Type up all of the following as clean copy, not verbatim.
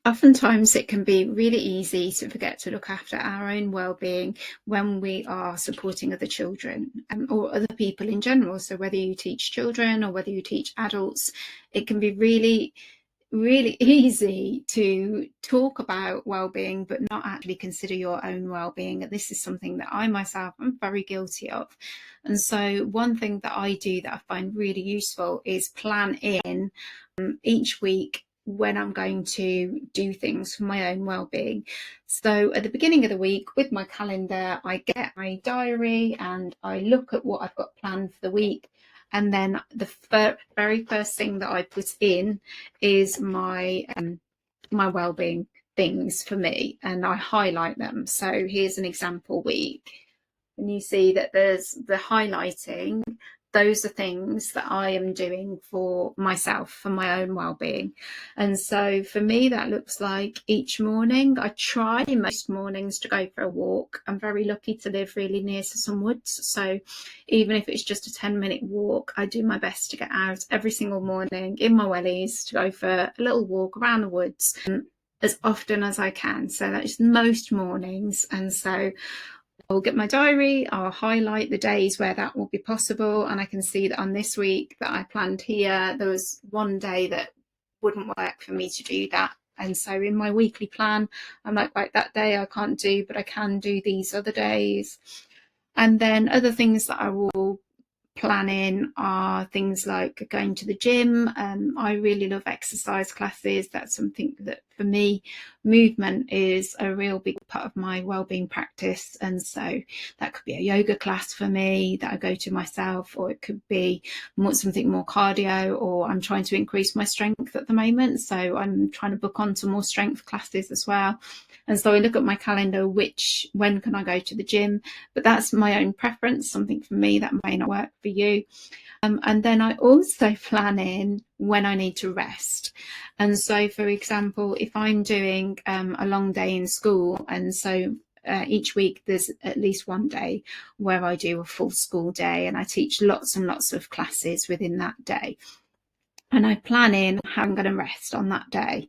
Oftentimes it can be really easy to forget to look after our own well-being when we are supporting other children, or other people in general. So whether you teach children or whether you teach adults, it can be really easy to talk about well-being but not actually consider your own well-being. And this is something that I myself am very guilty of. And so one thing that I do that I find really useful is plan in each week when I'm going to do things for my own well-being. So at the beginning of the week with my calendar, I get my diary and I look at what I've got planned for the week. And then the very first thing that I put in is my well-being things for me, and I highlight them. So here's an example week, and you see that there's the highlighting. Those are things that I am doing for myself, for my own well-being. And so for me, that looks like each morning, I try most mornings to go for a walk. I'm very lucky to live really near to some woods. So even if it's just a 10-minute walk, I do my best to get out every single morning in my wellies to go for a little walk around the woods as often as I can. So that's most mornings. And so I'll get my diary, I'll highlight the days where that will be possible, and I can see that on this week that I planned here, there was one day that wouldn't work for me to do that. And so in my weekly plan, I'm like, right, that day I can't do, but I can do these other days. And then other things that I will planning are things like going to the gym. I really love exercise classes. That's something that for me, movement is a real big part of my wellbeing practice. And so that could be a yoga class for me that I go to myself, or it could be something more cardio, or I'm trying to increase my strength at the moment. So I'm trying to book onto more strength classes as well. And so I look at my calendar, when can I go to the gym? But that's my own preference, something for me that may not work for you. And then I also plan in when I need to rest. And so, for example, if I'm doing a long day in school, and so each week there's at least one day where I do a full school day and I teach lots and lots of classes within that day. And I plan in how I'm going to rest on that day.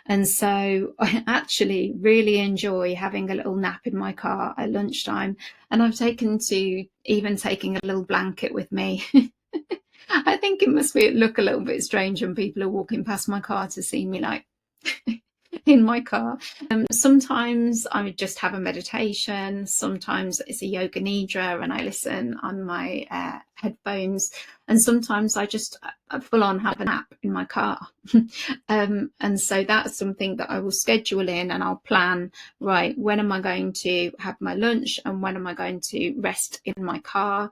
And so I actually really enjoy having a little nap in my car at lunchtime. And I've taken to even taking a little blanket with me. I think it must look a little bit strange when people are walking past my car to see me like in my car. Sometimes I would just have a meditation. Sometimes it's a yoga nidra and I listen on my headphones. And sometimes I just full on have a nap in my car. And so that's something that I will schedule in, and I'll plan, right, when am I going to have my lunch and when am I going to rest in my car?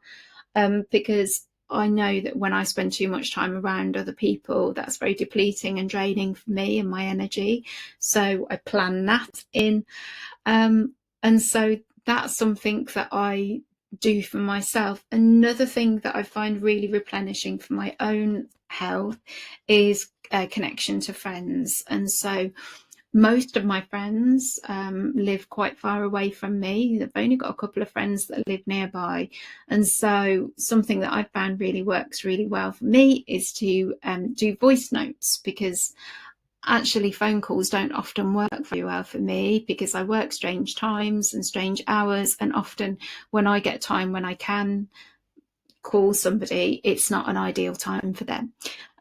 Because I know that when I spend too much time around other people, that's very depleting and draining for me and my energy. So I plan that in. And so that's something that I do for myself. Another thing that I find really replenishing for my own health is a connection to friends. And so most of my friends live quite far away from me. I've only got a couple of friends that live nearby. And so something that I found really works really well for me is to do voice notes, because actually phone calls don't often work very well for me because I work strange times and strange hours. And often when I get time when I can call somebody, it's not an ideal time for them.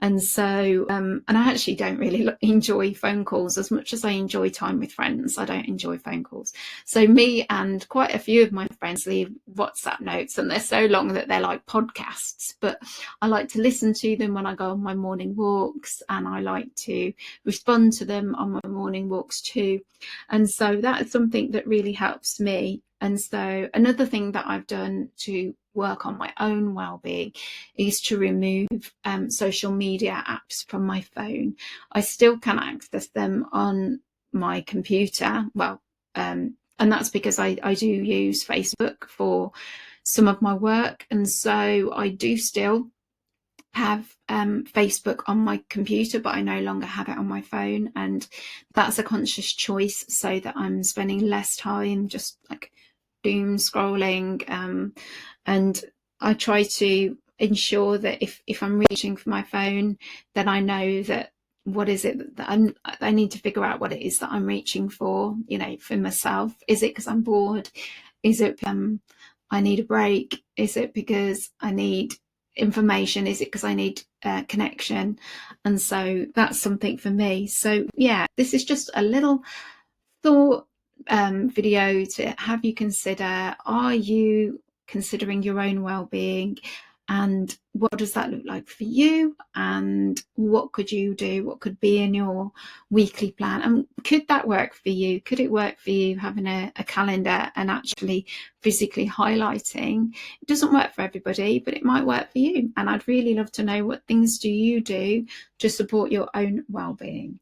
And so and I actually don't really enjoy phone calls as much as I enjoy time with friends. I don't enjoy phone calls. So me and quite a few of my friends leave WhatsApp notes, and they're so long that they're like podcasts, but I like to listen to them when I go on my morning walks, and I like to respond to them on my morning walks too. And so that's something that really helps me. And so another thing that I've done to work on my own well-being is to remove social media apps from my phone. I still can access them on my computer. Well, and that's because I do use Facebook for some of my work. And so I do still have Facebook on my computer, but I no longer have it on my phone. And that's a conscious choice so that I'm spending less time just like doom scrolling. And I try to ensure that if I'm reaching for my phone, then I know that what is it that I need to figure out what it is that I'm reaching for, you know, for myself. Is it because I'm bored? Is it I need a break? Is it because I need information? Is it because I need connection? And so that's something for me. So yeah, this is just a little thought video to have you consider. Are you considering your own well-being, and what does that look like for you, and what could you do, what could be in your weekly plan, and could that work for you? Could it work for you having a calendar and actually physically highlighting? It doesn't work for everybody, but it might work for you, and I'd really love to know what things do you do to support your own well-being.